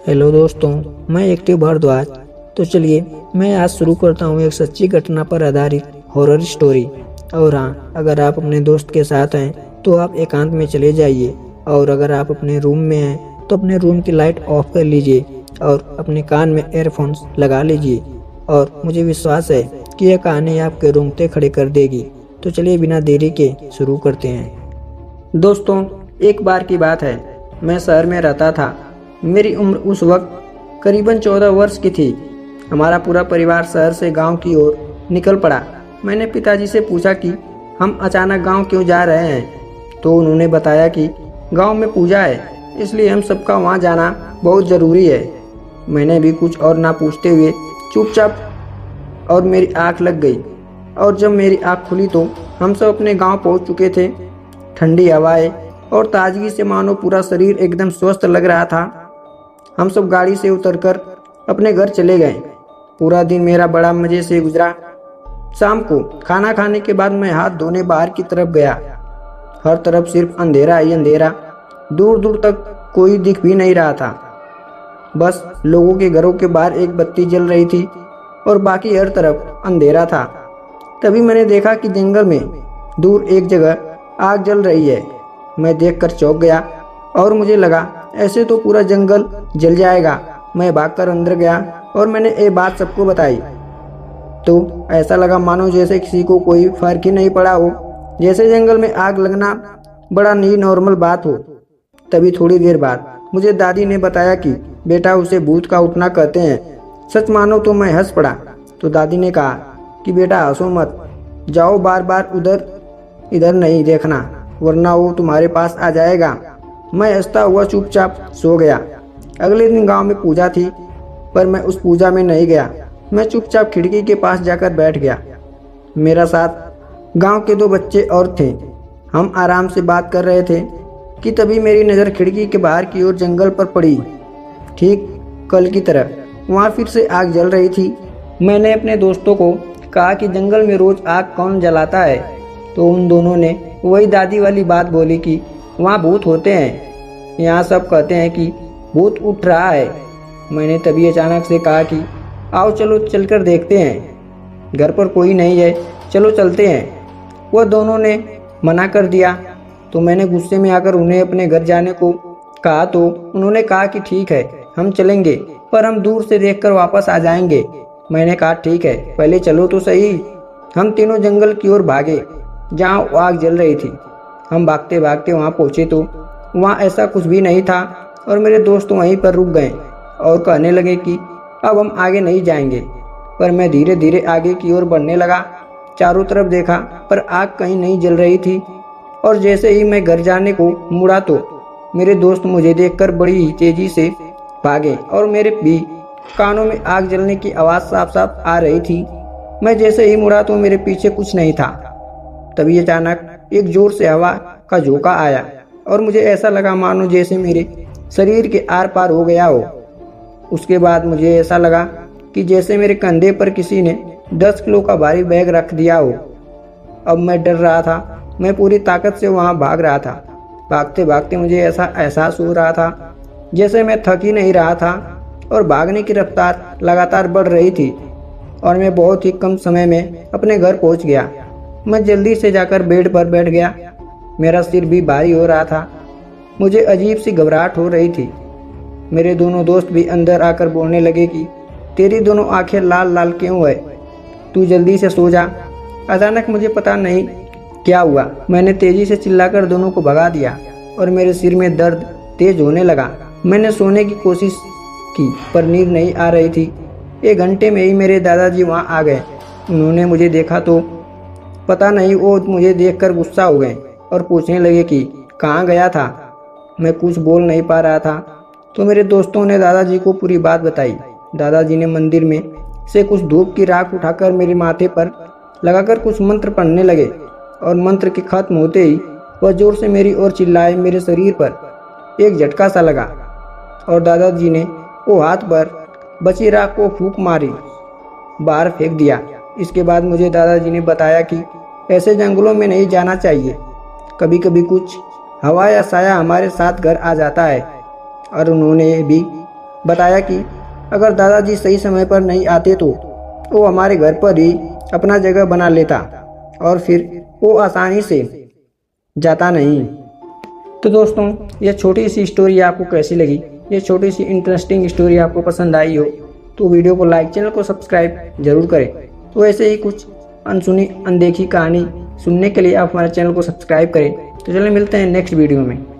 Hello दोस्तों, मैं active Bhardwaj. तो चलिए मैं आज शुरू करता हूँ एक सच्ची घटना पर आधारित हॉरर स्टोरी। और हाँ, अगर आप अपने दोस्त के साथ हैं तो आप एकांत में चले जाइए, और अगर आप अपने रूम में हैं तो अपने रूम की लाइट ऑफ कर लीजिए और अपने कान में एयरफोन्स लगा लीजिए। और मुझे विश्वास है कि यह कहानी आपके रोंगटे खड़े कर देगी। तो चलिए बिना देरी के शुरू करते हैं। दोस्तों, एक बार की बात है, मैं शहर में रहता था। मेरी उम्र उस वक्त करीबन 14 वर्ष की थी। हमारा पूरा परिवार शहर से गांव की ओर निकल पड़ा। मैंने पिताजी से पूछा कि हम अचानक गांव क्यों जा रहे हैं, तो उन्होंने बताया कि गांव में पूजा है, इसलिए हम सबका वहां जाना बहुत ज़रूरी है। मैंने भी कुछ और ना पूछते हुए चुपचाप, और मेरी आँख लग गई। और जब मेरी आँख खुली तो हम सब अपने गाँव पहुँच चुके थे। ठंडी हवाएं और ताजगी से मानो पूरा शरीर एकदम स्वस्थ लग रहा था। हम सब गाड़ी से उतरकर अपने घर चले गए। पूरा दिन मेरा बड़ा मज़े से गुजरा। शाम को खाना खाने के बाद मैं हाथ धोने बाहर की तरफ गया। हर तरफ सिर्फ अंधेरा ही अंधेरा, दूर दूर तक कोई दिख भी नहीं रहा था। बस लोगों के घरों के बाहर एक बत्ती जल रही थी और बाकी हर तरफ अंधेरा था। तभी मैंने देखा कि जंगल में दूर एक जगह आग जल रही है। मैं देखकर चौंक गया और मुझे लगा ऐसे तो पूरा जंगल जल जाएगा। मैं भागकर अंदर गया और मैंने ये बात सबको बताई। तो ऐसा लगा मानो जैसे किसी को कोई फर्क ही नहीं पड़ा हो, जैसे जंगल में आग लगना बड़ा ही नॉर्मल बात हो। तभी थोड़ी देर बाद मुझे दादी ने बताया कि बेटा, उसे भूत का उठना कहते हैं। सच मानो तो मैं हंस पड़ा। तो दादी ने कहा कि बेटा हंसो मत, जाओ बार बार उधर इधर नहीं देखना, वरना वो तुम्हारे पास आ जाएगा। मैं हंसता हुआ चुपचाप सो गया। अगले दिन गांव में पूजा थी, पर मैं उस पूजा में नहीं गया। मैं चुपचाप खिड़की के पास जाकर बैठ गया। मेरा साथ गांव के 2 बच्चे और थे। हम आराम से बात कर रहे थे कि तभी मेरी नज़र खिड़की के बाहर की ओर जंगल पर पड़ी। ठीक कल की तरह वहाँ फिर से आग जल रही थी। मैंने अपने दोस्तों को कहा कि जंगल में रोज़ आग कौन जलाता है, तो उन दोनों ने वही दादी वाली बात बोली कि वहाँ भूत होते हैं, यहाँ सब कहते हैं कि भूत उठ रहा है। मैंने तभी अचानक से कहा कि आओ चलो चलकर देखते हैं, घर पर कोई नहीं है, चलो चलते हैं। वह दोनों ने मना कर दिया। तो मैंने गुस्से में आकर उन्हें अपने घर जाने को कहा, तो उन्होंने कहा कि ठीक है हम चलेंगे, पर हम दूर से देखकर वापस आ जाएंगे। मैंने कहा ठीक है, पहले चलो तो सही। हम तीनों जंगल की ओर भागे जहाँ आग जल रही थी। हम भागते भागते वहाँ पहुँचे तो वहाँ ऐसा कुछ भी नहीं था, और मेरे दोस्त वहीं पर रुक गए और कहने लगे कि अब हम आगे नहीं जाएंगे। पर मैं धीरे धीरे आगे की ओर बढ़ने लगा। चारों तरफ देखा पर आग कहीं नहीं जल रही थी। और जैसे ही मैं घर जाने को मुड़ा तो मेरे दोस्त मुझे देखकर बड़ी ही तेजी से भागे, और मेरे भी कानों में आग जलने की आवाज़ साफ साफ आ रही थी। मैं जैसे ही मुड़ा तो मेरे पीछे कुछ नहीं था। तभी अचानक एक जोर से हवा का झोंका आया और मुझे ऐसा लगा मानो जैसे मेरे शरीर के आर पार हो गया हो। उसके बाद मुझे ऐसा लगा कि जैसे मेरे कंधे पर किसी ने 10 किलो का भारी बैग रख दिया हो। अब मैं डर रहा था। मैं पूरी ताकत से वहाँ भाग रहा था। भागते भागते मुझे ऐसा एहसास हो रहा था जैसे मैं थक ही नहीं रहा था, और भागने की रफ्तार लगातार बढ़ रही थी, और मैं बहुत ही कम समय में अपने घर पहुँच गया। मैं जल्दी से जाकर बेड पर बैठ गया। मेरा सिर भी भारी हो रहा था। मुझे अजीब सी घबराहट हो रही थी। मेरे दोनों दोस्त भी अंदर आकर बोलने लगे कि तेरी दोनों आंखें लाल लाल क्यों है, तू जल्दी से सो जा। अचानक मुझे पता नहीं क्या हुआ, मैंने तेजी से चिल्लाकर दोनों को भगा दिया और मेरे सिर में दर्द तेज होने लगा। मैंने सोने की कोशिश की पर नींद नहीं आ रही थी। 1 घंटे में ही मेरे दादाजी वहाँ आ गए। उन्होंने मुझे देखा तो पता नहीं वो मुझे देखकर गुस्सा हो गए और पूछने लगे कि कहाँ गया था। मैं कुछ बोल नहीं पा रहा था। तो मेरे दोस्तों ने दादाजी को पूरी बात बताई। दादाजी ने मंदिर में से कुछ धूप की राख उठाकर मेरे माथे पर लगाकर कुछ मंत्र पढ़ने लगे, और मंत्र के खत्म होते ही वह जोर से मेरी ओर चिल्लाए। मेरे शरीर पर एक झटका सा लगा और दादाजी ने वो हाथ पर बची राख को फूंक मारी, बाहर फेंक दिया। इसके बाद मुझे दादाजी ने बताया कि ऐसे जंगलों में नहीं जाना चाहिए, कभी कभी कुछ हवा या साया हमारे साथ घर आ जाता है। और उन्होंने भी बताया कि अगर दादाजी सही समय पर नहीं आते तो वो हमारे घर पर ही अपना जगह बना लेता और फिर वो आसानी से जाता नहीं। तो दोस्तों, ये छोटी सी स्टोरी आपको कैसी लगी? ये छोटी सी इंटरेस्टिंग स्टोरी आपको पसंद आई हो तो वीडियो को लाइक, चैनल को सब्सक्राइब जरूर करें। तो ऐसे ही कुछ अनसुनी अनदेखी कहानी सुनने के लिए आप हमारे चैनल को सब्सक्राइब करें। तो चलिए मिलते हैं नेक्स्ट वीडियो में।